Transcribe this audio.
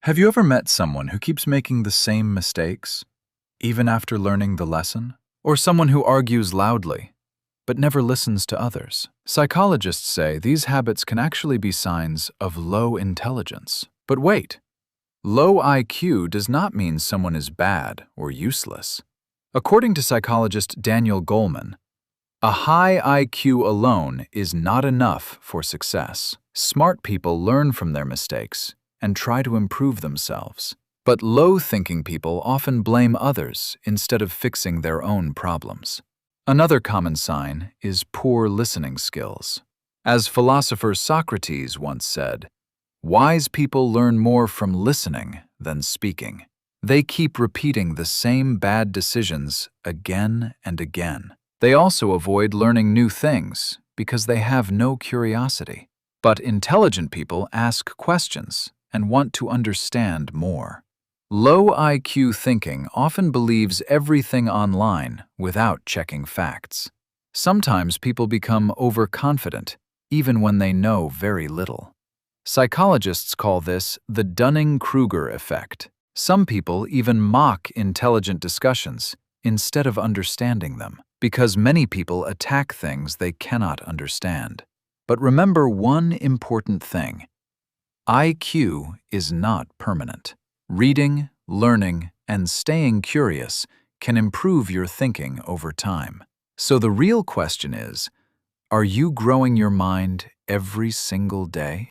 Have you ever met someone who keeps making the same mistakes, even after learning the lesson? Or someone who argues loudly, but never listens to others? Psychologists say these habits can actually be signs of low intelligence. But wait, low IQ does not mean someone is bad or useless. According to psychologist Daniel Goleman, a high IQ alone is not enough for success. Smart people learn from their mistakes and try to improve themselves. But low-thinking people often blame others instead of fixing their own problems. Another common sign is poor listening skills. As philosopher Socrates once said, "Wise people learn more from listening than speaking." They keep repeating the same bad decisions again and again. They also avoid learning new things because they have no curiosity. But intelligent people ask questions and want to understand more. Low IQ thinking often believes everything online without checking facts. Sometimes people become overconfident, even when they know very little. Psychologists call this the Dunning-Kruger effect. Some people even mock intelligent discussions instead of understanding them, because many people attack things they cannot understand. But remember one important thing. IQ is not permanent. Reading, learning, and staying curious can improve your thinking over time. So the real question is, are you growing your mind every single day?